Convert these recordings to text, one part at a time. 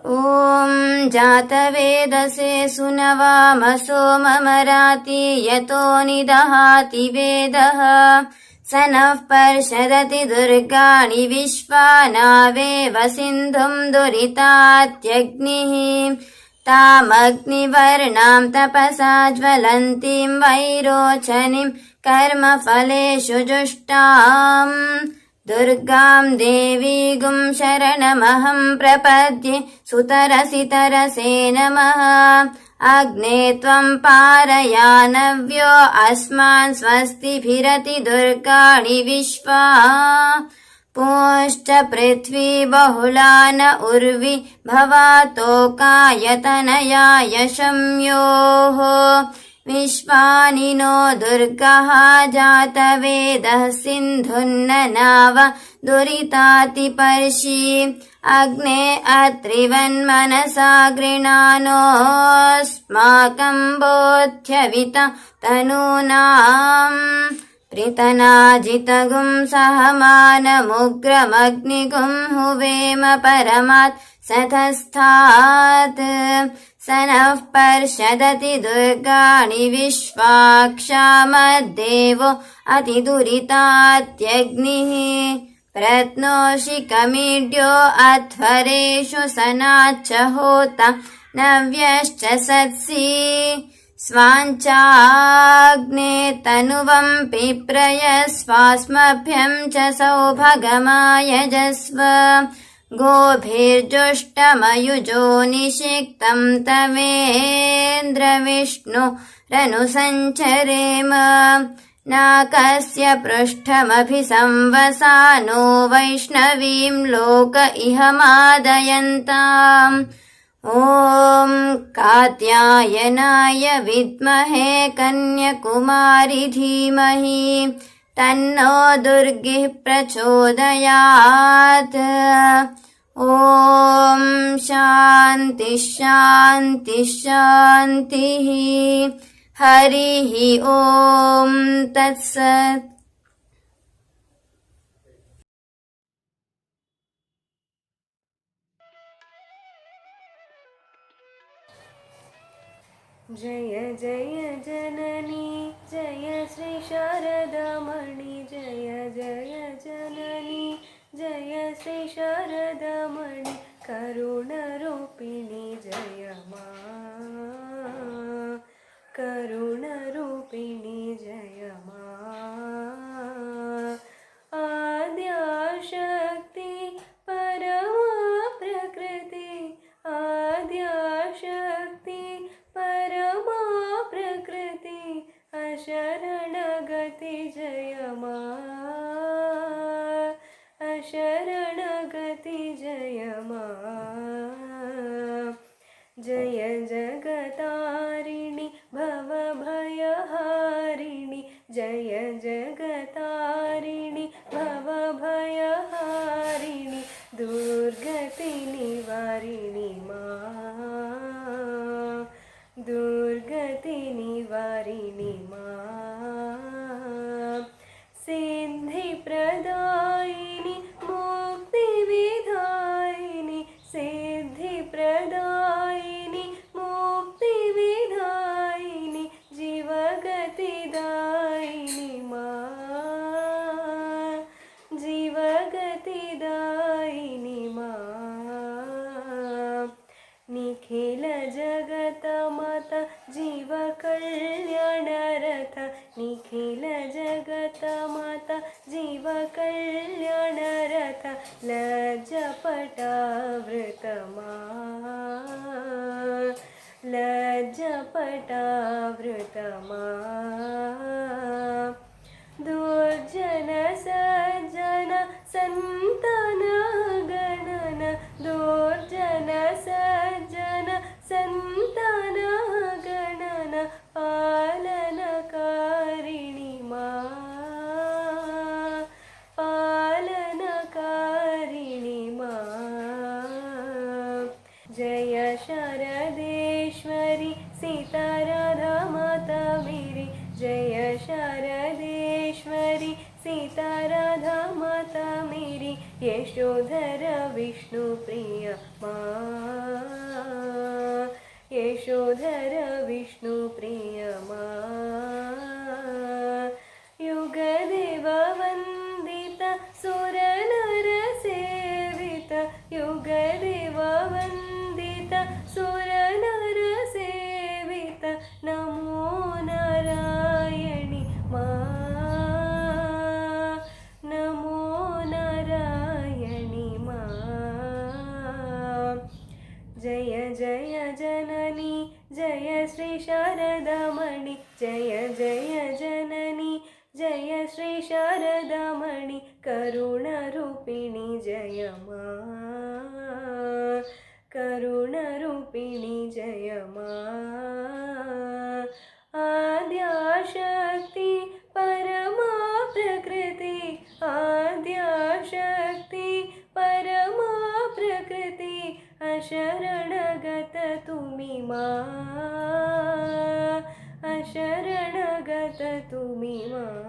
ॐ जातवेदसे सुनवामसो ममराति यतो निदहाति वेदः स नः पर्षदति दुर्गाणि विश्वानावेव सिन्धुं दुरितात्यग्निः तामग्निवर्णां तपसा ज्वलन्तीं वैरोचनीं कर्मफलेषु जुष्टाम् दुर्गां देवीगुं शरणमहं प्रपद्ये सुतरसितरसे नमः अग्ने त्वं पारयानव्यो अस्मान् स्वस्तिभिरति दुर्गाणि विश्वा पूश्च पृथ्वी बहुला न उर्वी भवातोकायतनयाय शम्योः विश्वानि नो दुर्गः जातवेदः सिन्धुन्ननाव दुरितातिपर्षि अग्ने अत्रिवन्मनसा गृणानोऽस्माकं बोध्यविता तनूनाम् प्रीतनाजितगुं सहमानमुग्रमग्निगुं हुवेम परमात् सतस्थात् स नः पर्षदति दुर्गाणि विश्वाक्षामद्देवो अतिदुरितात्यग्निः प्रत्नोषि कमीड्यो अध्वरेषु सनाच्च होता नव्यश्च सत्सि स्वाञ्चाग्ने तनुवं पिप्रयस्वास्मभ्यं च सौभगमायजस्व गोभिर्जुष्टमयुजो निषिक्तं तवेन्द्रविष्णुरनुसञ्चरेम नाकस्य पृष्ठमभिसंवसानो वैष्णवीं लोक इह मादयन्ताम् ॐ कात्यायनाय विद्महे कन्याकुमारी धीमहि तन्नो दुर्गिः प्रचोदयात् ॐ शान्ति शान्ति शान्तिः हरिः ॐ तत्सत्। जय जय जननी जय श्री शारदामणि जय जय जननी जय श्री शारदामणि करुणरूपिणी जय मां करुणरूपिणी जय मां आद्याशक्ति परमा प्रकृति आद्याशक्ति परमा प्रकृति अशरणगति जय मां अशरणगति जय मां जय जगतारिणि भवभयहारिणि जय जगतारिणि भवभयहारिणि दुर्गति निवारिणि मां दुर्गति निवारिणि मां सिद्धिप्रदायिनि मुक्तिविधायिनि सिद्धिप्रदायिनि मुक्तिविधायिनि जीवगतिदायिनि मां जीवगतिदायिनि मां निखिल जगतमात जीवकल्याणरथ निखिल जगतमाता जीवकल्याणरथ लज्जपटावृतमा लज्जपटावृतमा दुर्जन सज्जन सन्तान गणन दुर्जन सज्जन सन्तान गणन पालनकारिणि मां पालनकारिणि मां जय शारदेश्वरि सीताराधा माता मेरी जय शारदेश्वरि सीता राधा माता मेरी यशोधर विष्णु प्रिय माँ, यशोधर विष्णु प्रिय माँ। युगदेव वन्दित सुरनर सेवित, युगदेव वन्दित सुरनर सेवित, नमो नारायणि माँ, नमो नारायणि माँ। जय जय जननी जय श्री शारदामणि, जय जय जननी जय श्री शारदामणि, करुणरूपिणि जय माँ, करुणरूपिणि जय माँ। आद्याशक्ति परमा प्रकृति, आद्याशक्ति परमा प्रकृति, अशरणगत तुमि माँ, अशरणगत तुमि माँ।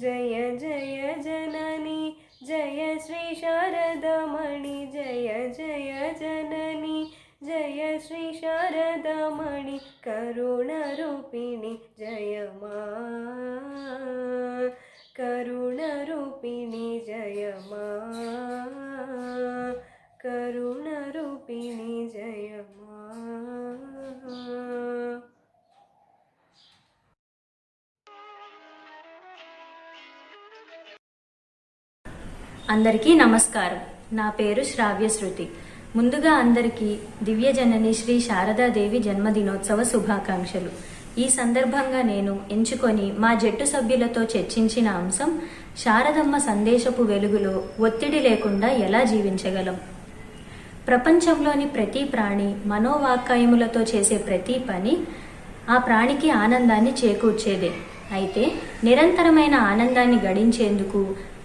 जय जय जननी जय श्री शारदामणि, जय जय जननी जय श्री शारदामणि, करुणरूपिणि जय माँ, करुणरूपिणि जय माँ, करुणरूपिणि जय माँ। అందరికీ నమస్కారం. నా పేరు శ్రావ్యశ్రుతి. ముందుగా అందరికీ దివ్యజనని శ్రీ శారదాదేవి జన్మదినోత్సవ శుభాకాంక్షలు. ఈ సందర్భంగా నేను ఎంచుకొని మా జట్టు సభ్యులతో చర్చించిన అంశం శారదమ్మ సందేశపు వెలుగులో ఒత్తిడి లేకుండా ఎలా జీవించగలం. ప్రపంచంలోని ప్రతి ప్రాణి మనోవాక్కాయములతో చేసే ప్రతి పని ఆ ప్రాణికి ఆనందాన్ని చేకూర్చేదే. అయితే నిరంతరమైన ఆనందాన్ని గడించేందుకు,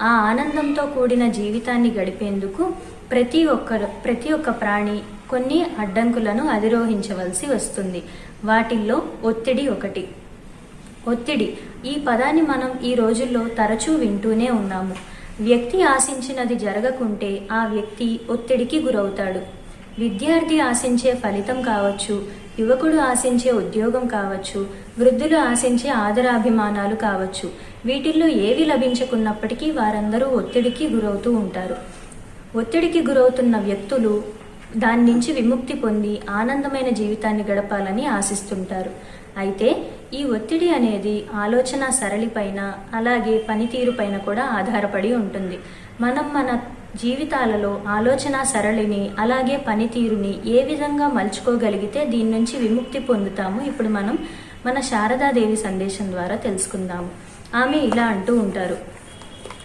ఆ ఆనందంతో కూడిన జీవితాన్ని గడిపేందుకు ప్రతి ఒక్క ప్రాణి కొన్ని అడ్డంకులను అధిరోహించవలసి వస్తుంది. వాటిల్లో ఒత్తిడి ఒకటి. ఒత్తిడి ఈ పదాన్ని మనం ఈ రోజుల్లో తరచూ వింటూనే ఉన్నాము. వ్యక్తి ఆశించినది జరగకుంటే ఆ వ్యక్తి ఒత్తిడికి గురవుతాడు. విద్యార్థి ఆశించే ఫలితం కావచ్చు, యువకుడు ఆశించే ఉద్యోగం కావచ్చు, వృద్ధులు ఆశించే ఆదరాభిమానాలు కావచ్చు. వీటిల్లో ఏవి లభించకున్నప్పటికీ వారందరూ ఒత్తిడికి గురవుతూ ఉంటారు. ఒత్తిడికి గురవుతున్న వ్యక్తులు దాని నుంచి విముక్తి పొంది ఆనందమైన జీవితాన్ని గడపాలని ఆశిస్తుంటారు. అయితే ఈ ఒత్తిడి అనేది ఆలోచన సరళిపైన, అలాగే పనితీరు పైన కూడా ఆధారపడి ఉంటుంది. మనం మన జీవితాలలో ఆలోచన సరళిని, అలాగే పనితీరుని ఏ విధంగా మలుచుకోగలిగితే దీని నుంచి విముక్తి పొందుతాము ఇప్పుడు మనం మన శారదాదేవి సందేశం ద్వారా తెలుసుకుందాము. ఆమె ఇలా అంటూ ఉంటారు: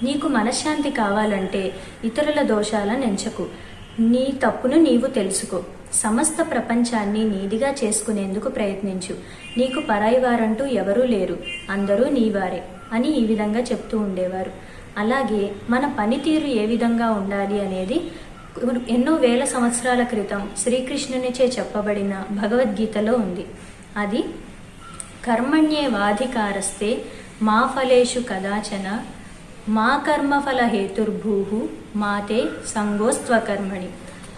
నీకు మనశ్శాంతి కావాలంటే ఇతరుల దోషాలను ఎంచకు, నీ తప్పును నీవు తెలుసుకో, సమస్త ప్రపంచాన్ని నీదిగా చేసుకునేందుకు ప్రయత్నించు, నీకు పరాయి వారంటూ ఎవరూ లేరు, అందరూ నీవారే అని ఈ విధంగా చెప్తూ ఉండేవారు. అలాగే మన పనితీరు ఏ విధంగా ఉండాలి అనేది ఎన్నో వేల సంవత్సరాల క్రితం శ్రీకృష్ణునిచే చెప్పబడిన భగవద్గీతలో ఉంది. అది కర్మణ్యేవాధికారస్తే మా ఫలేషు కదాచన మా కర్మఫల హేతుర్భూహు మాతే సంగోస్త్వకర్మణి.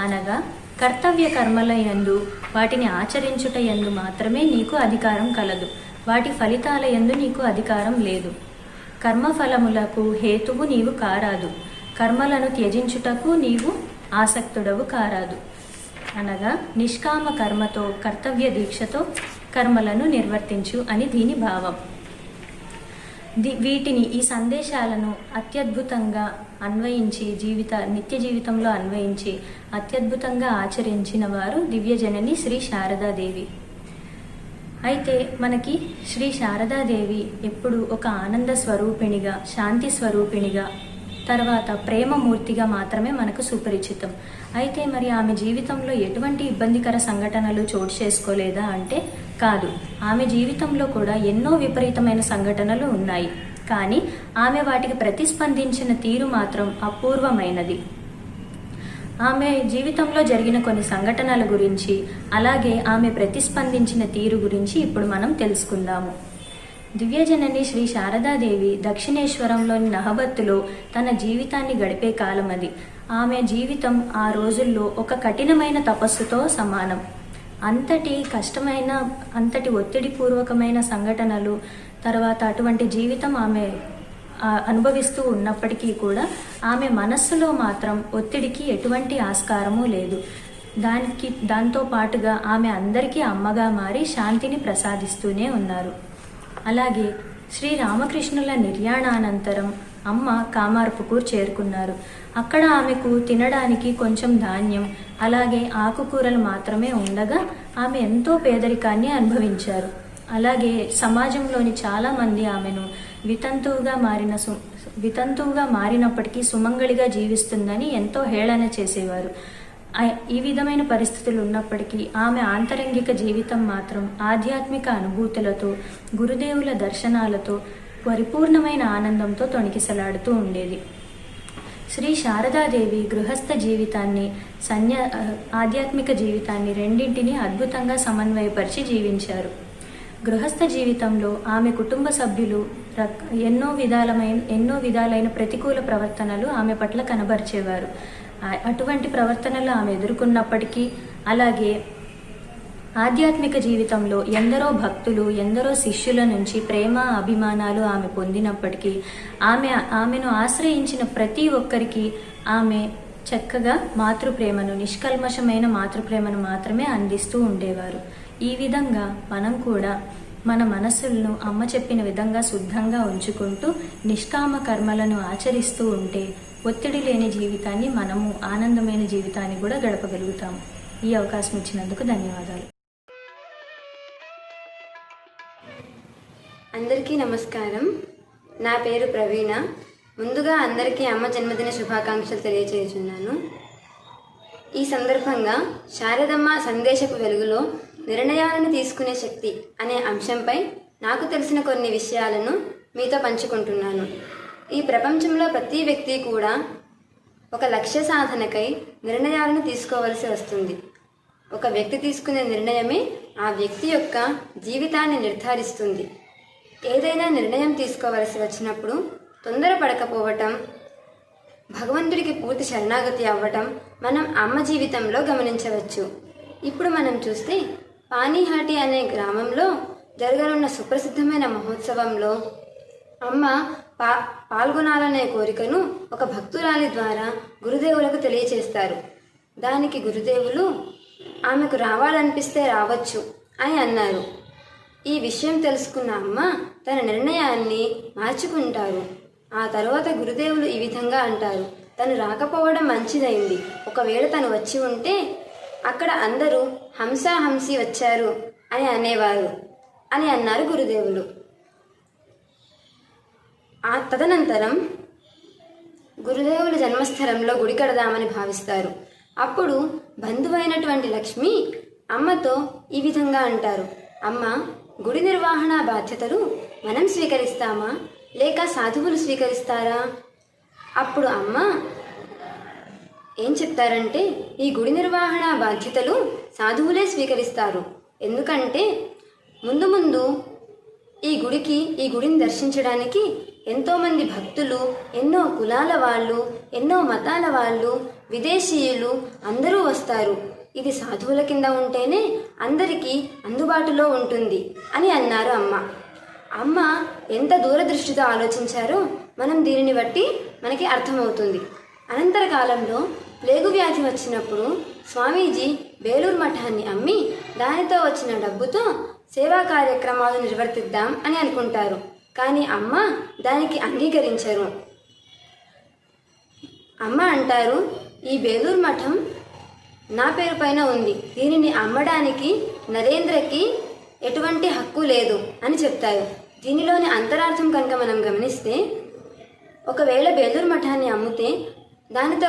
అనగా కర్తవ్య కర్మల యందు, వాటిని ఆచరించుట యందు మాత్రమే నీకు అధికారం కలదు, వాటి ఫలితాల యందు నీకు అధికారం లేదు. కర్మఫలములకు హేతువు నీవు కారాదు, కర్మలను త్యజించుటకు నీవు ఆసక్తుడవు కారాదు. అనగా నిష్కామ కర్మతో, కర్తవ్య దీక్షతో కర్మలను నిర్వర్తించు అని దీని భావం. వీటిని, ఈ సందేశాలను అత్యద్భుతంగా అన్వయించి నిత్య జీవితంలో అన్వయించి అత్యద్భుతంగా ఆచరించిన వారు దివ్యజనని శ్రీ శారదాదేవి. అయితే మనకి శ్రీ శారదాదేవి ఎప్పుడు ఒక ఆనంద స్వరూపిణిగా, శాంతి స్వరూపిణిగా, తర్వాత ప్రేమమూర్తిగా మాత్రమే మనకు సుపరిచితం. అయితే మరి ఆమె జీవితంలో ఎటువంటి ఇబ్బందికర సంఘటనలు చోటు చేసుకోలేదా అంటే కాదు. ఆమె జీవితంలో కూడా ఎన్నో విపరీతమైన సంఘటనలు ఉన్నాయి. కానీ ఆమె వాటికి ప్రతిస్పందించిన తీరు మాత్రం అపూర్వమైనది. ఆమె జీవితంలో జరిగిన కొన్ని సంఘటనల గురించి, అలాగే ఆమె ప్రతిస్పందించిన తీరు గురించి ఇప్పుడు మనం తెలుసుకుందాము. దివ్యజనని శ్రీ శారదాదేవి దక్షిణేశ్వరంలోని నహబత్తులో తన జీవితాన్ని గడిపే కాలం అది. ఆమె జీవితం ఆ రోజుల్లో ఒక కఠినమైన తపస్సుతో సమానం. అంతటి కష్టమైన, అంతటి ఒత్తిడిపూర్వకమైన సంఘటనలు తర్వాత అటువంటి జీవితం ఆమె అనుభవిస్తూ ఉన్నప్పటికీ కూడా ఆమె మనస్సులో మాత్రం ఒత్తిడికి ఎటువంటి ఆస్కారము లేదు. దాంతో పాటుగా ఆమె అందరికీ అమ్మగా మారి శాంతిని ప్రసాదిస్తూనే ఉన్నారు. అలాగే శ్రీ రామకృష్ణుల నిర్యాణానంతరం అమ్మ కామార్పుకూర్ చేరుకున్నారు. అక్కడ ఆమెకు తినడానికి కొంచెం ధాన్యం అలాగే ఆకుకూరలు మాత్రమే ఉండగా ఆమె ఎంతో పేదరికాన్ని అనుభవించారు. అలాగే సమాజంలోని చాలామంది ఆమెను వితంతువుగా మారినప్పటికీ సుమంగళిగా జీవిస్తుందని ఎంతో హేళన చేసేవారు. ఈ విధమైన పరిస్థితులు ఉన్నప్పటికీ ఆమె ఆంతరంగిక జీవితం మాత్రం ఆధ్యాత్మిక అనుభూతులతో, గురుదేవుల దర్శనాలతో, పరిపూర్ణమైన ఆనందంతో తొణికిసలాడుతూ ఉండేది. శ్రీ శారదాదేవి గృహస్థ జీవితాన్ని, ఆధ్యాత్మిక జీవితాన్ని రెండింటినీ అద్భుతంగా సమన్వయపరిచి జీవించారు. గృహస్థ జీవితంలో ఆమె కుటుంబ సభ్యులు ఎన్నో విధాలైన ప్రతికూల ప్రవర్తనలు ఆమె పట్ల కనబరిచేవారు. అటువంటి ప్రవర్తనలు ఆమె ఎదుర్కొన్నప్పటికీ, అలాగే ఆధ్యాత్మిక జీవితంలో ఎందరో భక్తులు, ఎందరో శిష్యుల నుంచి ప్రేమ అభిమానాలు ఆమె పొందినప్పటికీ ఆమెను ఆశ్రయించిన ప్రతి ఒక్కరికి ఆమె చక్కగా మాతృప్రేమను, నిష్కల్మషమైన మాతృప్రేమను మాత్రమే అందిస్తూ ఉండేవారు. ఈ విధంగా మనం కూడా మన మనస్సులను అమ్మ చెప్పిన విధంగా శుద్ధంగా ఉంచుకుంటూ నిష్కామ కర్మలను ఆచరిస్తూ ఉంటే ఒత్తిడి లేని జీవితాన్ని, మనము ఆనందమైన జీవితాన్ని కూడా గడపగలుగుతాము. ఈ అవకాశం ఇచ్చినందుకు ధన్యవాదాలు. అందరికీ నమస్కారం. నా పేరు ప్రవీణ. ముందుగా అందరికీ అమ్మ జన్మదిన శుభాకాంక్షలు తెలియజేస్తున్నాను. ఈ సందర్భంగా శారదమ్మ సందేశపు వెలుగులో నిర్ణయాలను తీసుకునే శక్తి అనే అంశంపై నాకు తెలిసిన కొన్ని విషయాలను మీతో పంచుకుంటున్నాను. ఈ ప్రపంచంలో ప్రతి వ్యక్తి కూడా ఒక లక్ష్య సాధనకై నిర్ణయాలను తీసుకోవలసి వస్తుంది. ఒక వ్యక్తి తీసుకునే నిర్ణయమే ఆ వ్యక్తి యొక్క జీవితాన్ని నిర్ధారిస్తుంది. ఏదైనా నిర్ణయం తీసుకోవలసి వచ్చినప్పుడు తొందరపడకపోవటం, భగవంతుడికి పూర్తి శరణాగతి అవ్వటం మనం అమ్మ జీవితంలో గమనించవచ్చు. ఇప్పుడు మనం చూస్తే పానీహాటి అనే గ్రామంలో జరగనున్న సుప్రసిద్ధమైన మహోత్సవంలో అమ్మ పాల్గొనాలనే కోరికను ఒక భక్తురాలి ద్వారా గురుదేవులకు తెలియచేస్తారు. దానికి గురుదేవులు ఆమెకు రావాలనిపిస్తే రావచ్చు అని అన్నారు. ఈ విషయం తెలుసుకున్న అమ్మ తన నిర్ణయాన్ని మార్చుకుంటారు. ఆ తర్వాత గురుదేవులు ఈ విధంగా అంటారు, తను రాకపోవడం మంచిదైంది. ఒకవేళ తను వచ్చి ఉంటే అక్కడ అందరూ హంసి వచ్చారు అని అనేవారు అని అన్నారు గురుదేవులు. ఆ తదనంతరం గురుదేవుల జన్మస్థలంలో గుడి కడదామని భావిస్తారు. అప్పుడు బంధువైనటువంటి లక్ష్మి అమ్మతో ఈ విధంగా అంటారు, అమ్మ, గుడి నిర్వహణ బాధ్యతలు మనం స్వీకరిస్తామా లేక సాధువులు స్వీకరిస్తారా? అప్పుడు అమ్మ ఏం చెప్తారంటే, ఈ గుడి నిర్వహణ బాధ్యతలు సాధువులే స్వీకరిస్తారు. ఎందుకంటే ముందు ఈ గుడిని దర్శించడానికి ఎంతోమంది భక్తులు, ఎన్నో కులాల వాళ్ళు, ఎన్నో మతాల వాళ్ళు, విదేశీయులు అందరూ వస్తారు. ఇది సాధువుల కింద ఉంటేనే అందరికీ అందుబాటులో ఉంటుంది అని అన్నారు అమ్మ. అమ్మ ఎంత దూరదృష్టితో ఆలోచించారో మనం దీనిని బట్టి మనకి అర్థమవుతుంది. అనంతర కాలంలో ప్లేగు వ్యాధి వచ్చినప్పుడు స్వామీజీ బేలూరు మఠాన్ని అమ్మి దానితో వచ్చిన డబ్బుతో సేవా కార్యక్రమాలు నిర్వర్తిద్దాం అని అనుకుంటారు. కానీ అమ్మ దానికి అంగీకరించరు. అమ్మ అంటారు, ఈ బేలూరు మఠం నా పేరు పైన ఉంది, దీనిని అమ్మడానికి నరేంద్రకి ఎటువంటి హక్కు లేదు అని చెప్తారు. దీనిలోని అంతరార్థం కనుక మనం గమనిస్తే, ఒకవేళ బేలూరు మఠాన్ని అమ్మితే దానితో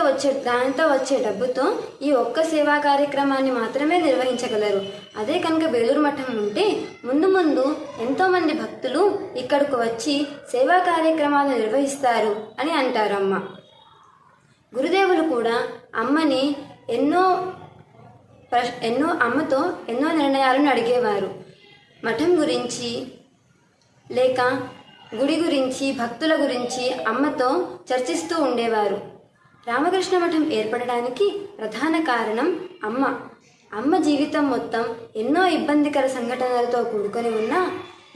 వచ్చే డబ్బుతో ఈ ఒక్క సేవా కార్యక్రమాన్ని మాత్రమే నిర్వహించగలరు. అదే కనుక బేలూరు మఠం ఉంటే ముందు ఎంతోమంది భక్తులు ఇక్కడకు వచ్చి సేవా కార్యక్రమాలు నిర్వహిస్తారు అని అంటారు అమ్మ. గురుదేవులు కూడా అమ్మని అమ్మతో ఎన్నో నిర్ణయాలను అడిగేవారు. మఠం గురించి లేక గుడి గురించి, భక్తుల గురించి అమ్మతో చర్చిస్తూ ఉండేవారు. రామకృష్ణ మఠం ఏర్పడడానికి ప్రధాన కారణం అమ్మ. అమ్మ జీవితం మొత్తం ఎన్నో ఇబ్బందికర సంఘటనలతో కూడుకొని ఉన్నా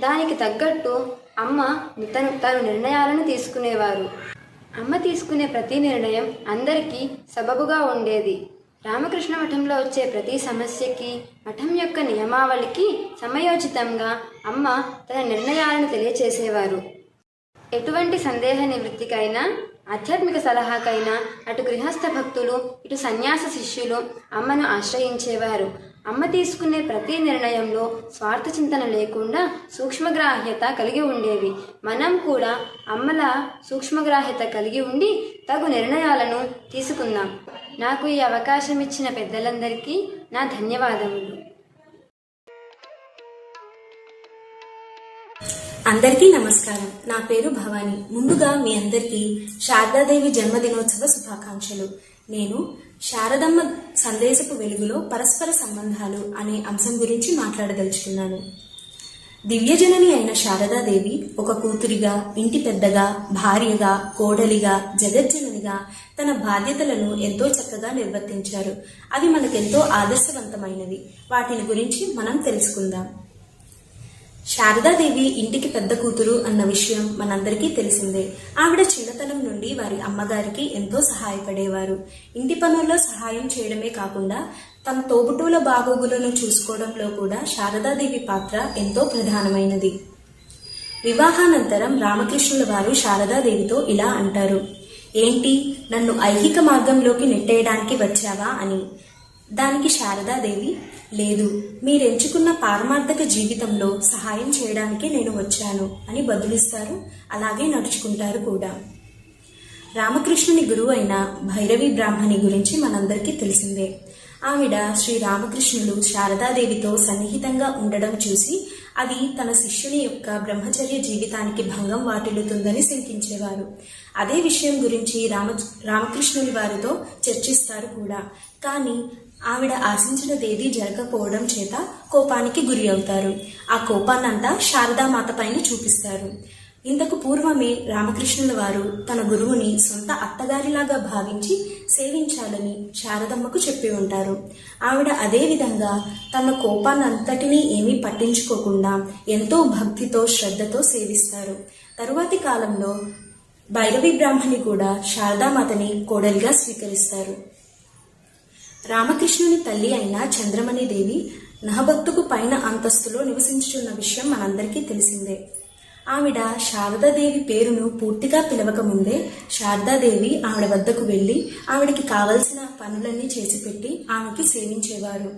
దానికి తగ్గట్టు అమ్మ తను నిర్ణయాలను తీసుకునేవారు. అమ్మ తీసుకునే ప్రతి నిర్ణయం అందరికీ సబబుగా ఉండేది. రామకృష్ణ మఠంలో వచ్చే ప్రతి సమస్యకి, మఠం యొక్క నియమావళికి సమయోచితంగా అమ్మ తన నిర్ణయాలను తెలియచేసేవారు. ఎటువంటి సందేహ నివృత్తికైనా, ఆధ్యాత్మిక సలహాకైనా అటు గృహస్థ భక్తులు, ఇటు సన్యాస శిష్యులు అమ్మను ఆశ్రయించేవారు. అమ్మ తీసుకునే ప్రతి నిర్ణయంలో స్వార్థ చింతన లేకుండా సూక్ష్మగ్రాహ్యత కలిగి ఉండేవి. మనం కూడా అమ్మల సూక్ష్మగ్రాహ్యత కలిగి ఉండి తగు నిర్ణయాలను తీసుకుందాం. నాకు ఈ అవకాశం ఇచ్చిన పెద్దలందరికీ నా ధన్యవాదములు. అందరికీ నమస్కారం. నా పేరు భవాని. ముందుగా మీ అందరికీ శారదాదేవి జన్మదినోత్సవ శుభాకాంక్షలు. నేను శారదమ్మ సందేశపు వెలుగులో పరస్పర సంబంధాలు అనే అంశం గురించి మాట్లాడదలుచుకున్నాను. దివ్యజనని అయిన శారదాదేవి ఒక కూతురిగా, ఇంటి పెద్దగా, భార్యగా, కోడలిగా, జగజ్జననిగా తన బాధ్యతలను ఎంతో చక్కగా నిర్వర్తించారు. అవి మనకెంతో ఆదర్శవంతమైనవి. వాటిని గురించి మనం తెలుసుకుందాం. శారదాదేవి ఇంటికి పెద్ద కూతురు అన్న విషయం మనందరికీ తెలిసిందే. ఆవిడ చిన్నతనం నుండి వారి అమ్మగారికి ఎంతో సహాయపడేవారు. ఇంటి పనుల్లో సహాయం చేయడమే కాకుండా తమ తోబుట్టువుల బాగోగులను చూసుకోవడంలో కూడా శారదాదేవి పాత్ర ఎంతో ప్రధానమైనది. వివాహానంతరం రామకృష్ణుల వారు శారదాదేవితో ఇలా అంటారు: ఏంటి, నన్ను ఐహిక మార్గంలోకి నెట్టేయడానికి వచ్చావా అని. దానికి శారదాదేవి, లేదు, మీరెంచుకున్న పారమార్థక జీవితంలో సహాయం చేయడానికి నేను వచ్చాను అని బదులిస్తారు. అలాగే నడుచుకుంటారు కూడా. రామకృష్ణుని గురువు అయిన భైరవి బ్రాహ్మణి గురించి మనందరికీ తెలిసిందే. ఆవిడ శ్రీ రామకృష్ణులు శారదాదేవితో సన్నిహితంగా ఉండడం చూసి అది తన శిష్యుని యొక్క బ్రహ్మచర్య జీవితానికి భంగం వాటిల్లుతుందని శంకించేవారు. అదే విషయం గురించి రామకృష్ణుని వారితో చర్చిస్తారు కూడా. కానీ ఆవిడ ఆశించినదేదీ జరగకపోవడం చేత కోపానికి గురి అవుతారు. ఆ కోపాన్నంతా శారదామాత పైన చూపిస్తారు. ఇంతకు పూర్వమే రామకృష్ణుల వారు తన గురువుని సొంత అత్తగారిలాగా భావించి సేవించాలని శారదమ్మకు చెప్పి ఉంటారు. ఆవిడ అదే విధంగా తన కోపాన్నంతటినీ ఏమీ పట్టించుకోకుండా ఎంతో భక్తితో, శ్రద్ధతో సేవిస్తారు. తరువాతి కాలంలో భైరవి బ్రాహ్మణి కూడా శారదామాతని కోడలిగా స్వీకరిస్తారు. రామకృష్ణుని తల్లి అయిన చంద్రమణి దేవి నహబత్తుకు పైన అంతస్తులో నివసించుచున్న విషయం మనందరికీ తెలిసిందే. ఆవిడ శారదాదేవి పేరును పూర్తిగా పిలవకముందే శారదాదేవి ఆవిడ వద్దకు వెళ్లి ఆవిడకి కావలసిన పనులన్నీ చేసి పెట్టి ఆమెకి సేవించేవారు.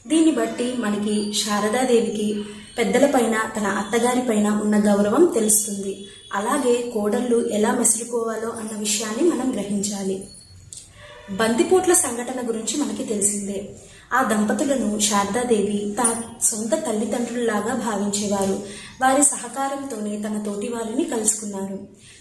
దీన్ని బట్టి మనకి శారదాదేవికి పెద్దలపైన, తన అత్తగారి పైన ఉన్న గౌరవం తెలుస్తుంది. అలాగే కోడళ్ళు ఎలా మెసులుకోవాలో అన్న విషయాన్ని మనం గ్రహించాలి. బందిపోట్ల సంఘటన గురించి మనకి తెలిసిందే. ఆ దంపతులను శారదాదేవి తన సొంత తల్లిదండ్రులలాగా భావించేవారు. వారి సహకారంతోనే తన తోటి వారిని కలుసుకున్నారు.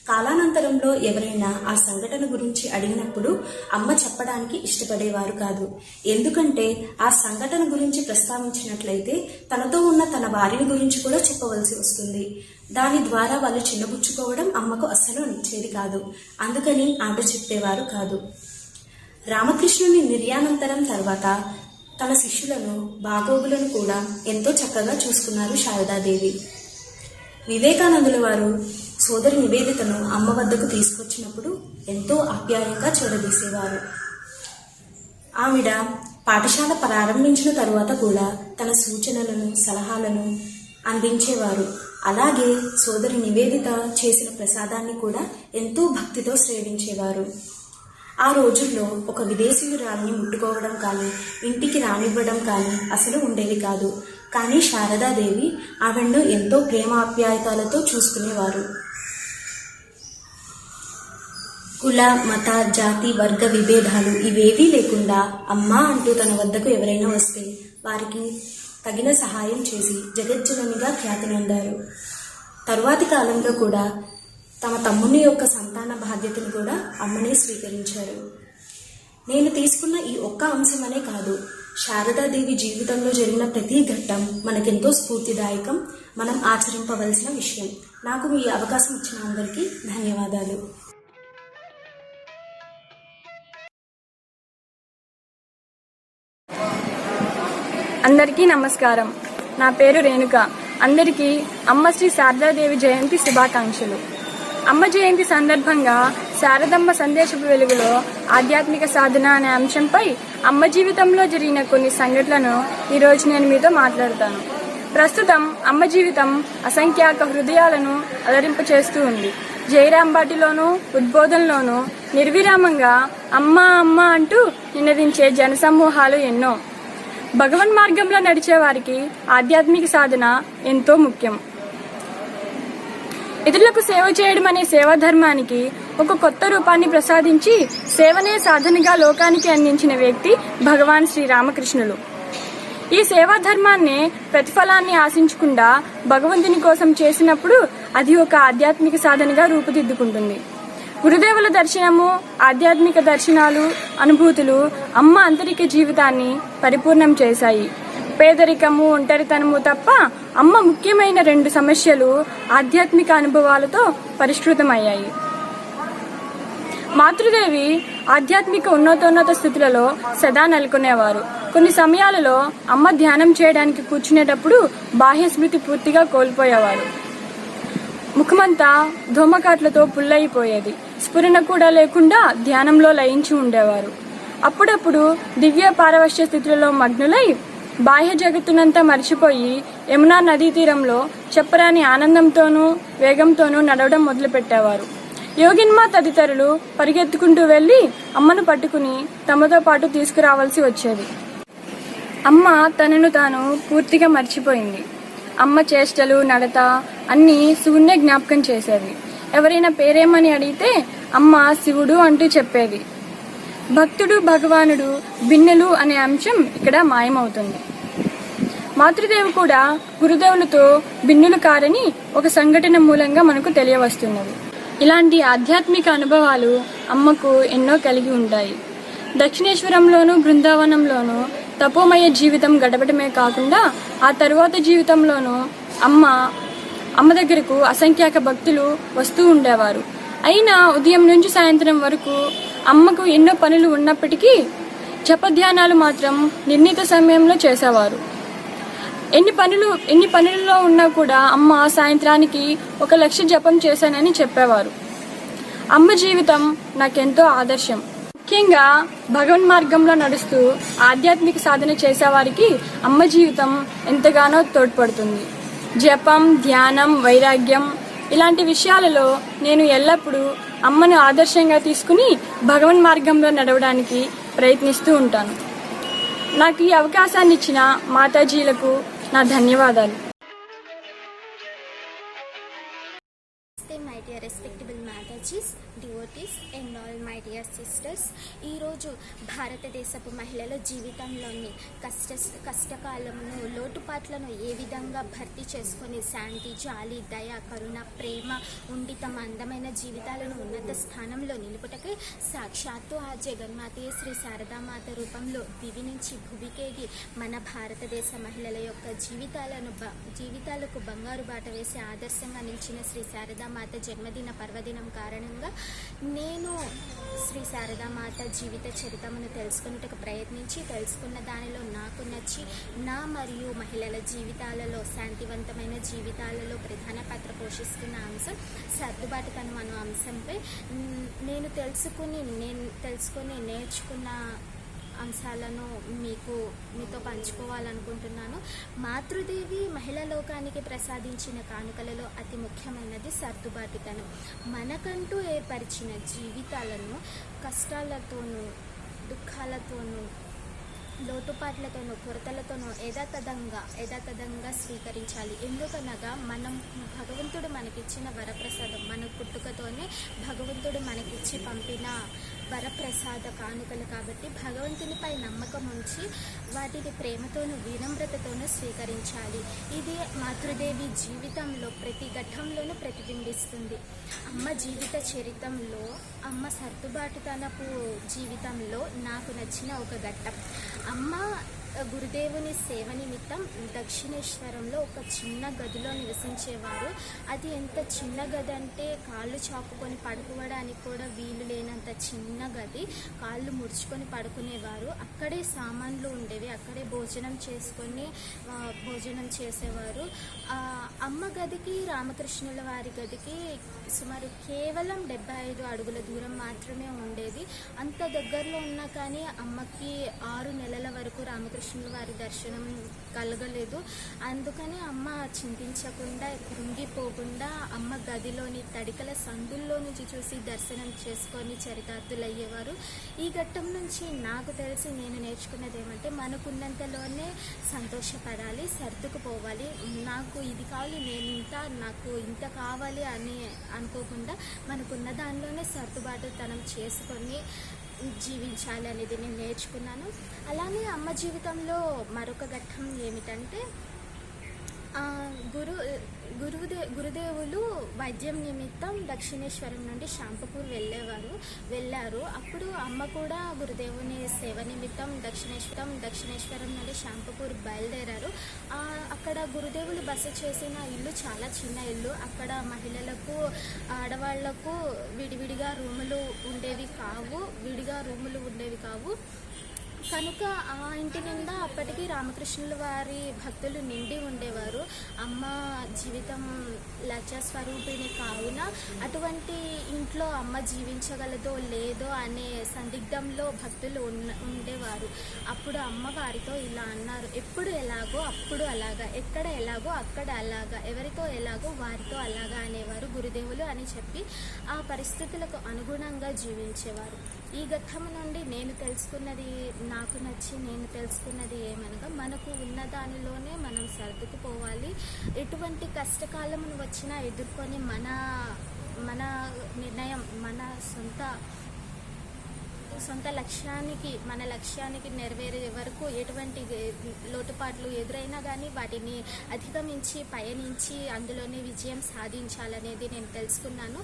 కాలానంతరంలో ఎవరైనా ఆ సంఘటన గురించి అడిగినప్పుడు అమ్మ చెప్పడానికి ఇష్టపడేవారు కాదు. ఎందుకంటే ఆ సంఘటన గురించి ప్రస్తావించినట్లయితే తనతో ఉన్న తన వారిని గురించి కూడా చెప్పవలసి వస్తుంది. దాని ద్వారా వాళ్ళు చిన్నబుచ్చుకోవడం అమ్మకు అస్సలు నచ్చేది కాదు. అందుకని ఆవిడ చెప్పేవారు కాదు. రామకృష్ణుని నిర్యాణంతరం తర్వాత తన శిష్యులను, బాగోగులను కూడా ఎంతో చక్కగా చూసుకున్నారు శారదాదేవి. వివేకానందుల వారు సోదరి నివేదితను అమ్మ వద్దకు తీసుకొచ్చినప్పుడు ఎంతో ఆప్యాయంగా చూడదీసేవారు. ఆవిడ పాఠశాల ప్రారంభించిన తరువాత కూడా తన సూచనలను, సలహాలను అందించేవారు. అలాగే సోదరి నివేదిత చేసిన ప్రసాదాన్ని కూడా ఎంతో భక్తితో సేవించేవారు. ఆ రోజుల్లో ఒక విదేశీయురాలిని ముట్టుకోవడం కానీ, ఇంటికి రానివ్వడం కానీ అసలు ఉండేవి కాదు. కానీ శారదాదేవి ఆవిడను ఎంతో ప్రేమాప్యాయతలతో చూసుకునేవారు. కుల, మత, జాతి, వర్గ విభేదాలు ఇవేవీ లేకుండా అమ్మ అంటూ తన వద్దకు ఎవరైనా వస్తే వారికి తగిన సహాయం చేసి జగజ్జననిగా ఖ్యాతినందారు. తరువాతి కాలంలో కూడా తమ తమ్ముని యొక్క సంతాన బాధ్యతను కూడా అమ్మనే స్వీకరించారు. నేను తీసుకున్న ఈ ఒక్క అంశమనే కాదు, శారదాదేవి జీవితంలో జరిగిన ప్రతి ఘట్టం మనకెంతో స్ఫూర్తిదాయకం, మనం ఆచరింపవలసిన విషయం. నాకు ఈ అవకాశం ఇచ్చిన అందరికీ ధన్యవాదాలు. అందరికీ నమస్కారం. నా పేరు రేణుక. అందరికీ అమ్మ శ్రీ శారదాదేవి జయంతి శుభాకాంక్షలు. అమ్మ జయంతి సందర్భంగా శారదమ్మ సందేశపు వెలుగులో ఆధ్యాత్మిక సాధన అనే అంశంపై అమ్మ జీవితంలో జరిగిన కొన్ని సంఘటనలను ఈరోజు నేను మీతో మాట్లాడతాను. ప్రస్తుతం అమ్మ జీవితం అసంఖ్యాక హృదయాలను అలరింపచేస్తూ ఉంది. జయరాంబాటిలోనూ ఉద్బోధనలోనూ నిర్విరామంగా అమ్మ అమ్మ అంటూ నినదించే జనసమూహాలు ఎన్నో. భగవన్ మార్గంలో నడిచే వారికి ఆధ్యాత్మిక సాధన ఎంతో ముఖ్యం. ఇతరులకు సేవ చేయడం అనే సేవా ధర్మానికి ఒక కొత్త రూపాన్ని ప్రసాదించి సేవనే సాధనగా లోకానికి అందించిన వ్యక్తి భగవాన్ శ్రీరామకృష్ణులు. ఈ సేవా ధర్మాన్నే ప్రతిఫలాన్ని ఆశించకుండా భగవంతుని కోసం చేసినప్పుడు అది ఒక ఆధ్యాత్మిక సాధనగా రూపుదిద్దుకుంటుంది. గురుదేవుల దర్శనము, ఆధ్యాత్మిక దర్శనాలు, అనుభూతులు అమ్మ ఆంతరిక జీవితాన్ని పరిపూర్ణం చేశాయి. పేదరికము, ఒంటరితనము తప్ప అమ్మ ముఖ్యమైన 2 సమస్యలు ఆధ్యాత్మిక అనుభవాలతో పరిష్కృతమయ్యాయి. మాతృదేవి ఆధ్యాత్మిక ఉన్నతోన్నత స్థితులలో సదా నెలకొనేవారు. కొన్ని సమయాలలో అమ్మ ధ్యానం చేయడానికి కూర్చునేటప్పుడు బాహ్య స్మృతి పూర్తిగా కోల్పోయేవారు. ముఖమంతా ధూమకాట్లతో పుల్లయిపోయేది. స్ఫురణ కూడా లేకుండా ధ్యానంలో లయించి ఉండేవారు. అప్పుడప్పుడు దివ్య పారవశ్య స్థితులలో మగ్నులై బాహ్య జగత్తునంతా మరిచిపోయి యమునా నదీ తీరంలో చెప్పరాని ఆనందంతోనూ వేగంతోనూ నడవడం మొదలుపెట్టేవారు. యోగిన్మా తదితరులు పరిగెత్తుకుంటూ వెళ్లి అమ్మను పట్టుకుని తమతో పాటు తీసుకురావాల్సి వచ్చేది. అమ్మ తనను తాను పూర్తిగా మర్చిపోయింది. అమ్మ చేష్టలు, నడత అన్నీ శివుణ్ణే జ్ఞాపకం చేసేవి. ఎవరైనా పేరేమని అడిగితే అమ్మ శివుడు అంటూ చెప్పేది. భక్తుడు, భగవానుడు భిన్నలు అనే అంశం ఇక్కడ మాయమవుతుంది. మాతృదేవి కూడా గురుదేవులతో భిన్నులు కారని ఒక సంఘటన మూలంగా మనకు తెలియవస్తున్నది. ఇలాంటి ఆధ్యాత్మిక అనుభవాలు అమ్మకు ఎన్నో కలిగి ఉంటాయి. దక్షిణేశ్వరంలోనూ బృందావనంలోనూ తపోమయ జీవితం గడపడమే కాకుండా ఆ తరువాత జీవితంలోనూ అమ్మ దగ్గరకు అసంఖ్యాక భక్తులు వస్తూ ఉండేవారు. అయినా ఉదయం నుంచి సాయంత్రం వరకు అమ్మకు ఎన్నో పనులు ఉన్నప్పటికీ జపధ్యానాలు మాత్రం నిర్ణీత సమయంలో చేసేవారు. ఎన్ని పనులలో ఉన్నా కూడా అమ్మ సాయంత్రానికి 1,00,000 జపం చేశానని చెప్పేవారు. అమ్మ జీవితం నాకెంతో ఆదర్శం. ముఖ్యంగా భగవన్ మార్గంలో నడుస్తూ ఆధ్యాత్మిక సాధన చేసేవారికి అమ్మ జీవితం ఎంతగానో తోడ్పడుతుంది. జపం, ధ్యానం, వైరాగ్యం ఇలాంటి విషయాలలో నేను ఎల్లప్పుడూ అమ్మను ఆదర్శంగా తీసుకుని భగవన్ మార్గంలో నడవడానికి ప్రయత్నిస్తూ ఉంటాను. నాకు ఈ అవకాశాన్ని ఇచ్చిన మాతాజీలకు నా ధన్యవాదాలు. My dear respectable Mataji's, devotees and all my dear sisters, ఈరోజు భారతదేశపు మహిళల జీవితంలోని కష్టకాలంలో లోటుపాట్లను ఏ విధంగా భర్తీ చేసుకొని శాంతి, జాలి, దయ, కరుణ, ప్రేమ ఉండి తమ అందమైన జీవితాలను ఉన్నత స్థానంలో నిలుపుటకై సాక్షాత్తు ఆ జగన్మాతయే శ్రీ శారదామాత రూపంలో దివి నుంచి భువికేగి మన భారతదేశ మహిళల యొక్క జీవితాలకు బంగారు బాట వేసి ఆదర్శంగా నిలిచిన శ్రీ శారదామాత జన్మదిన పర్వదినం కారణంగా నేను శ్రీ శారదామాత జీవిత చరిత్రను తెలుసుకున్నట్టుకు ప్రయత్నించి తెలుసుకున్న దానిలో నాకు నచ్చి నా మరియు మహిళల జీవితాలలో శాంతివంతమైన జీవితాలలో ప్రధాన పాత్ర పోషిస్తున్న అంశం సర్దుబాటుతనం అనే అంశంపై నేను తెలుసుకొని నేర్చుకున్న అంశాలను మీతో పంచుకోవాలనుకుంటున్నాను. మాతృదేవి మహిళా లోకానికి ప్రసాదించిన కానుకలలో అతి ముఖ్యమైనది సర్దుబాటుతనం. మనకంటూ ఏర్పరిచిన జీవితాలను కష్టాలతోనూ, దుఃఖాలతోనూ, లోటుపాట్లతోనూ, కొరతలతోనూ యథాతథంగా స్వీకరించాలి. ఎందుకనగా మనం భగవంతుడు మనకిచ్చిన వరప్రసాదం, మన పుట్టుకతోనే భగవంతుడు మనకిచ్చి పంపిన వరప్రసాద కానుకలు కాబట్టి భగవంతునిపై నమ్మకం ఉంచి వాటిని ప్రేమతోనూ వినమ్రతతోనూ స్వీకరించాలి. ఇది మాతృదేవి జీవితంలో ప్రతి ఘట్టంలోనూ ప్రతిబింబిస్తుంది. అమ్మ జీవిత చరిత్రలో, అమ్మ సర్దుబాటుతనపు జీవితంలో నాకు నచ్చిన ఒక ఘట్టం. అమ్మ గురుదేవుని సేవ నిమిత్తం దక్షిణేశ్వరంలో ఒక చిన్న గదిలో నివసించేవారు. అది ఎంత చిన్న గది అంటే కాళ్ళు చాపుకొని పడుకోవడానికి కూడా వీలు లేనంత చిన్న గది. కాళ్ళు ముడుచుకొని పడుకునేవారు. అక్కడే సామాన్లు ఉండేవి, అక్కడే భోజనం చేసేవారు. అమ్మ గదికి రామకృష్ణుల వారి గదికి సుమారు కేవలం 75 అడుగుల దూరం మాత్రమే ఉండేది. అంత దగ్గరలో ఉన్నా కానీ అమ్మకి 6 నెలల వరకు రామకృష్ణుల వారి దర్శనం కలగలేదు. అందుకని అమ్మ చింతించకుండా, కృంగిపోకుండా అమ్మ గదిలోని తడికల సందుల్లో నుంచి చూసి దర్శనం చేసుకొని చరితార్థులయ్యేవారు. ఈ ఘట్టం నుంచి నాకు తెలిసి నేను నేర్చుకున్నది ఏమంటే, మనకున్నంతలోనే సంతోషపడాలి, సర్దుకుపోవాలి. నాకు ఇది కావాలి, నాకు ఇంత కావాలి అని అనుకోకుండా మనకున్న దానిలోనే సర్దుబాటుతనం చేసుకొని జీవించాలి అనేది నేను నేర్చుకున్నాను. అలానే అమ్మ జీవితంలో మరొక ఘట్టం ఏమిటంటే, గురుదేవులు వైద్యం నిమిత్తం దక్షిణేశ్వరం నుండి శాంపపూర్ వెళ్ళారు. అప్పుడు అమ్మ కూడా గురుదేవుని సేవ నిమిత్తం దక్షిణేశ్వరం నుండి శాంపపూర్ బయలుదేరారు. అక్కడ గురుదేవులు బస చేసిన ఇల్లు చాలా చిన్న ఇల్లు. అక్కడ మహిళలకు, ఆడవాళ్లకు విడివిడిగా రూములు ఉండేవి కావు. కనుక ఆ ఇంటి నిండా అప్పటికి రామకృష్ణుల వారి భక్తులు నిండి ఉండేవారు. అమ్మ జీవితం లజ్జాస్వరూపిణి కావున అటువంటి ఇంట్లో అమ్మ జీవించగలదో లేదో అనే సందిగ్ధంలో భక్తులు ఉండేవారు. అప్పుడు అమ్మ వారితో ఇలా అన్నారు: ఎప్పుడు ఎలాగో అప్పుడు అలాగా, ఎక్కడ ఎలాగో అక్కడ అలాగా, ఎవరితో ఎలాగో వారితో అలాగా అనేవారు గురుదేవులు అని చెప్పి ఆ పరిస్థితులకు అనుగుణంగా జీవించేవారు. ఈ ఘట్టము నుండి నేను తెలుసుకున్నది ఏమనగా, మనకు ఉన్న దానిలోనే మనం సర్దుకుపోవాలి. ఎటువంటి కష్టకాలమును వచ్చినా ఎదుర్కొని మన నిర్ణయం, మన సొంత లక్ష్యానికి నెరవేరే వరకు ఎటువంటి లోటుపాట్లు ఎదురైనా కానీ వాటిని అధిగమించి పయనించి అందులోనే విజయం సాధించాలనేది నేను తెలుసుకున్నాను.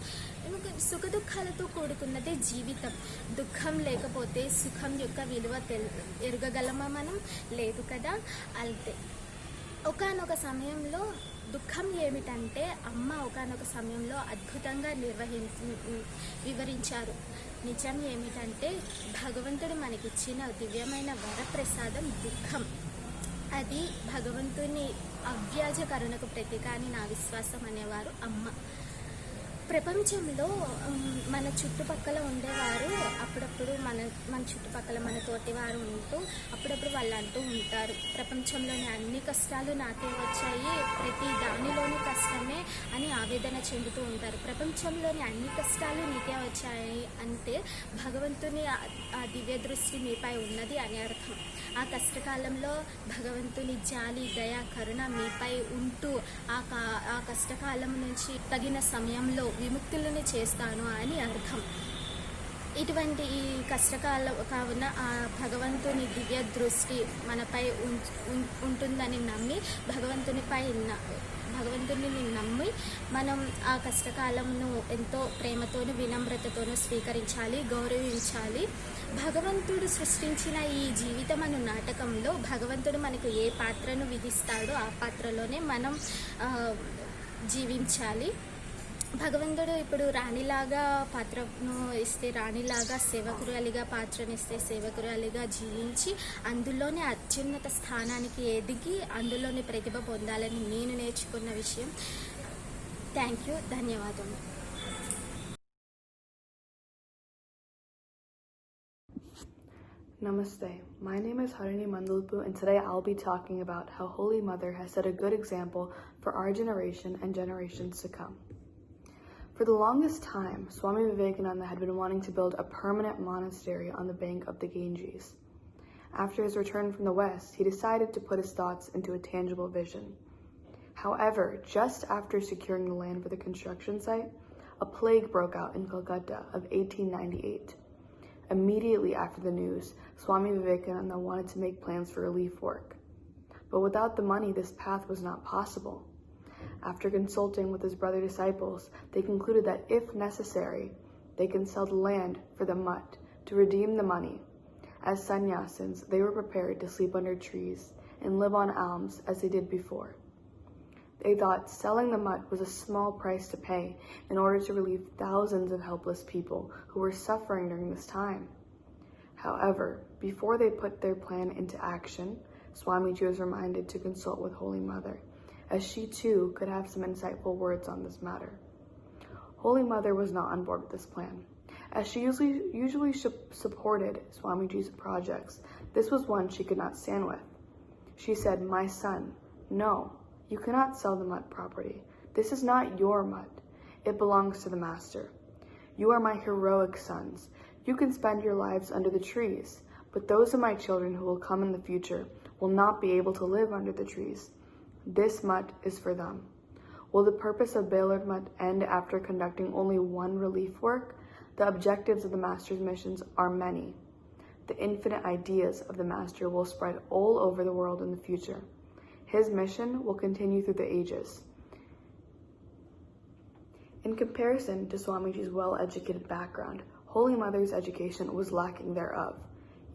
సుఖదుఖాలతో కూడుకున్నదే జీవితం. దుఃఖం లేకపోతే సుఖం యొక్క విలువ ఎరగగలమా మనం? లేదు కదా. అయితే ఒకానొక సమయంలో దుఃఖం ఏమిటంటే, అమ్మ ఒకానొక సమయంలో అద్భుతంగా వివరించారు. నిజం ఏమిటంటే, భగవంతుడు మనకిచ్చిన దివ్యమైన వరప్రసాదం దుఃఖం. అది భగవంతుని అవ్యాజ కరుణకు ప్రతీక అని నా విశ్వాసం అనేవారు అమ్మ. ప్రపంచంలో మన చుట్టుపక్కల ఉండేవారు అప్పుడప్పుడు మన చుట్టుపక్కల మన తోటి వారు ఉంటూ అప్పుడప్పుడు వాళ్ళు అంటూ ఉంటారు, ప్రపంచంలోని అన్ని కష్టాలు నాకే వచ్చాయి, ప్రతి దానిలోని కష్టమే అని ఆవేదన చెందుతూ ఉంటారు. ప్రపంచంలోని అన్ని కష్టాలు నీకే వచ్చాయి అంటే భగవంతుని ఆ దివ్య దృష్టి మీపై ఉన్నది అని అర్థం. ఆ కష్టకాలంలో భగవంతుని జాలి, దయ, కరుణ మీపై ఉంటూ ఆ కష్టకాలం నుంచి తగిన సమయంలో విముక్తులను చేస్తాను అని అర్థం. ఇటువంటి ఈ కష్టకాలం కావున ఆ భగవంతుని దివ్య దృష్టి మనపై ఉంటుందని నమ్మి భగవంతుని నమ్మి మనం ఆ కష్టకాలంను ఎంతో ప్రేమతోనూ వినమ్రతతోనూ స్వీకరించాలి, గౌరవించాలి. భగవంతుడు సృష్టించిన ఈ జీవితం అను నాటకంలో భగవంతుడు మనకు ఏ పాత్రను విధిస్తాడో ఆ పాత్రలోనే మనం జీవించాలి. భగవంతుడు ఇప్పుడు రాణిలాగా పాత్రను ఇస్తే రాణిలాగా, సేవకురాలిగా పాత్రనిస్తే సేవకురాలిగా జీవించి అందులోనే అత్యున్నత స్థానానికి ఎదిగి అందులోనే ప్రతిభ పొందాలని నేను నేర్చుకున్న విషయం. థ్యాంక్ యూ, ధన్యవాదములు. Namaste. My name is Harini Mandulpu, and today I'll be talking about how Holy Mother has set a good example for our generation and generations to come. For the longest time, Swami Vivekananda had been wanting to build a permanent monastery on the bank of the Ganges. After his return from the West, he decided to put his thoughts into a tangible vision. However, just after securing the land for the construction site, a plague broke out in Calcutta of 1898. Immediately after the news, Swami Vivekananda wanted to make plans for relief work. But without the money, this path was not possible. After consulting with his brother disciples, they concluded that if necessary, they can sell the land for the mutt to redeem the money, As sannyasins, they were prepared to sleep under trees and live on alms as they did before. They thought selling the mutt was a small price to pay in order to relieve thousands of helpless people who were suffering during this time. However, before they put their plan into action, Swamiji was reminded to consult with Holy Mother, as she too could have some insightful words on this matter. Holy Mother was not on board with this plan. As she usually supported Swamiji's projects, this was one she could not stand with. She said, "My son, no, you cannot sell the mutt property. This is not your mutt. It belongs to the master. You are my heroic sons. You can spend your lives under the trees, but those of my children who will come in the future will not be able to live under the trees. This mutt is for them." Will the purpose of Belur Mutt end after conducting only one relief work? The objectives of the Master's missions are many. The infinite ideas of the Master will spread all over the world in the future. His mission will continue through the ages. In comparison to Swamiji's well-educated background, Holy Mother's education was lacking thereof.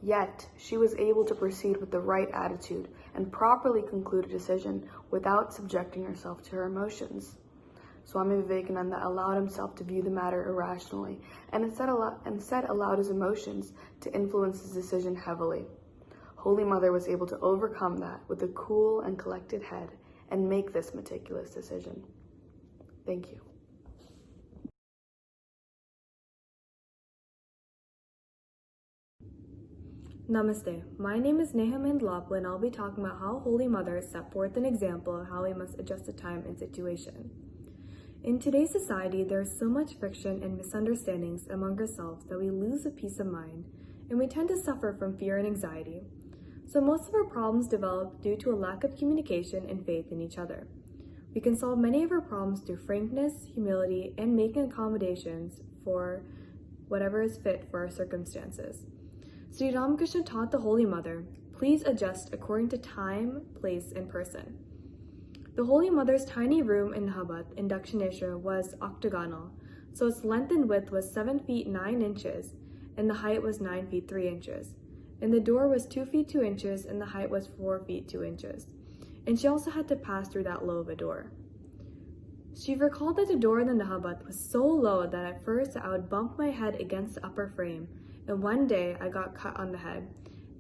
Yet, she was able to proceed with the right attitude and properly conclude a decision without subjecting herself to her emotions. Swami Vivekananda allowed himself to view the matter irrationally and instead allowed his emotions to influence his decision heavily. Holy Mother was able to overcome that with a cool and collected head and make this meticulous decision. Thank you. Namaste. My name is Neha Mandlapla and I'll be talking about how Holy Mother set forth an example of how we must adjust to time and situation. In today's society, there is so much friction and misunderstandings among ourselves that we lose a peace of mind and we tend to suffer from fear and anxiety. So most of our problems develop due to a lack of communication and faith in each other. We can solve many of our problems through frankness, humility, and making accommodations for whatever is fit for our circumstances. Sri Ramakrishna taught the Holy Mother, please adjust according to time, place, and person. The Holy Mother's tiny room in Nahabat in Dakshineshwar was octagonal, so its length and width was 7 feet 9 inches, and the height was 9 feet 3 inches. And the door was 2 feet 2 inches, and the height was 4 feet 2 inches. And she also had to pass through that low of a door. She recalled that the door in the Nahabat was so low that at first I would bump my head against the upper frame, and one day I got cut on the head.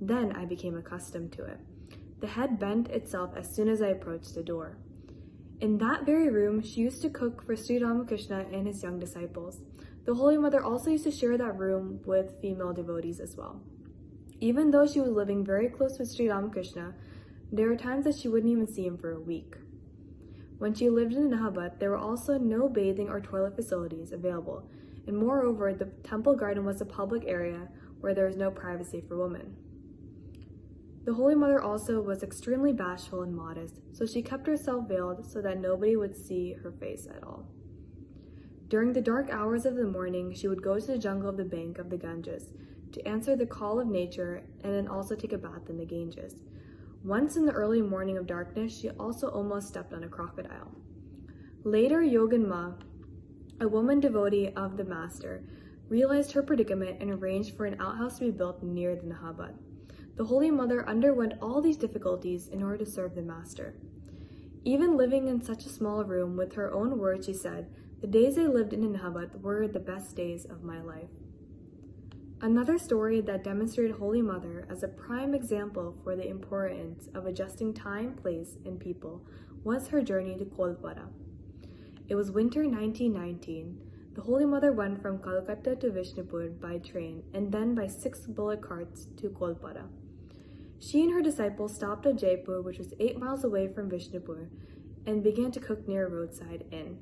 Then I became accustomed to it. The head bent itself as soon as I approached the door. In that very room, she used to cook for Sri Ramakrishna and his young disciples. The Holy Mother also used to share that room with female devotees as well. Even though she was living very close with Sri Ramakrishna, there were times that she wouldn't even see him for a week. When she lived in Nahabat, there were also no bathing or toilet facilities available, and moreover, the temple garden was a public area where there was no privacy for women. The Holy Mother also was extremely bashful and modest, so she kept herself veiled so that nobody would see her face at all. During the dark hours of the morning, she would go to the jungle of the bank of the Ganges to answer the call of nature and then also take a bath in the Ganges. Once in the early morning of darkness, she also almost stepped on a crocodile. Later, Yoganma, a woman devotee of the Master, realized her predicament and arranged for an outhouse to be built near the Nahabat. The Holy Mother underwent all these difficulties in order to serve the Master. Even living in such a small room, with her own words, she said, "The days I lived in Nahabat were the best days of my life." Another story that demonstrated Holy Mother as a prime example for the importance of adjusting time, place, and people was her journey to Kolpara. It was winter 1919. The Holy Mother went from Calcutta to Vishnupur by train and then by 6 bullock carts to Kolpara. She and her disciples stopped at Jaipur, which was 8 miles away from Vishnupur, and began to cook near a roadside inn.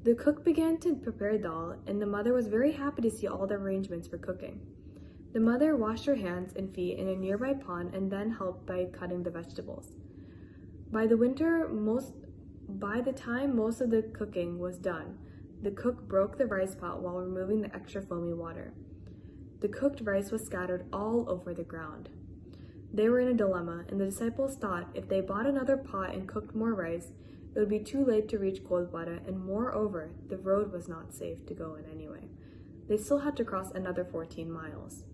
The cook began to prepare dal, and the mother was very happy to see all the arrangements for cooking. The mother washed her hands and feet in a nearby pond and then helped by cutting the vegetables. By the time most of the cooking was done, the cook broke the rice pot while removing the extra foamy water. The cooked rice was scattered all over the ground. They were in a dilemma, and the disciples thought if they bought another pot and cooked more rice, it would be too late to reach Kolpara, and moreover, the road was not safe to go in anyway. They still had to cross another 14 miles.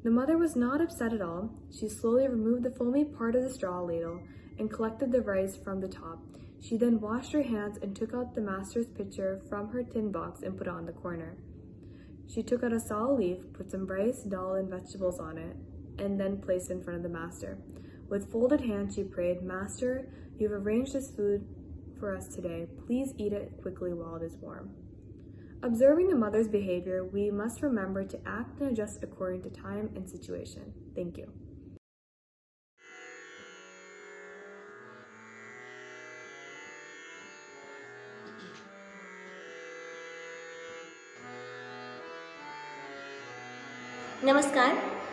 The mother was not upset at all. She slowly removed the foamy part of the straw ladle and collected the rice from the top. She then washed her hands and took out the master's pitcher from her tin box and put it on the corner. She took out a sal leaf, put some rice, dal, and vegetables on it, and then placed it in front of the master. With folded hands, she prayed, "Master, you have arranged this food for us today. Please eat it quickly while it is warm." Observing the mother's behavior, we must remember to act and adjust according to time and situation. Thank you. नमस्कार,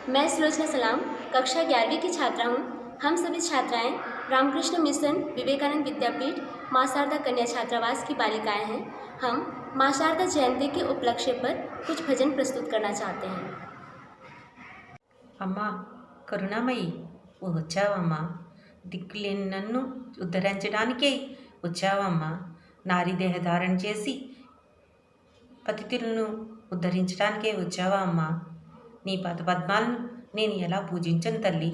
मैं सुलोचना सलाम कक्षा 11वीं की छात्रा हूँ। हम सभी छात्राएं रामकृष्ण मिशन विवेकानंद विद्यापीठ माँ शारदा कन्या छात्रावास की बालिकाएं हैं। हम माँ शारदा जयंती के उपलक्ष्य पर कुछ भजन प्रस्तुत करना चाहते हैं। అమ్మా కరుణామయి వచ్చావమ్మా, దిక్కులేని నన్ను ఉద్ధరించడానికే వచ్చావమ్మా. నారీ దేహధారణ చేసి పతితులను ఉద్ధరించడానికే వచ్చావా అమ్మా. నీ పద్మాలను నేను ఎలా పూజించను తల్లి.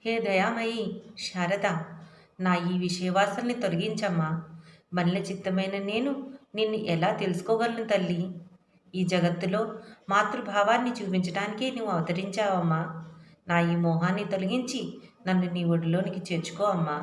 హే దయామయి శారద, నా ఈ విషయవాసల్ని తొలగించమ్మా. మల్లె చిత్తమైన నేను నిన్ను ఎలా తెలుసుకోగలను తల్లి? ఈ జగత్తులో మాతృభావాన్ని చూపించడానికే నువ్వు అవతరించావమ్మా. నా ఈ మోహాన్ని తొలగించి నన్ను నీ ఒడిలోనికి చేర్చుకో అమ్మా.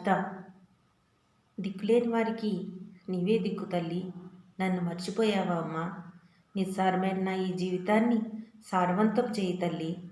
శారద, దిక్కులేని వారికి నీవే దిక్కు తల్లి. నన్ను మర్చిపోయావా అమ్మా? నిస్సారమైన నా ఈ జీవితాన్ని సారవంతం చేయి తల్లి.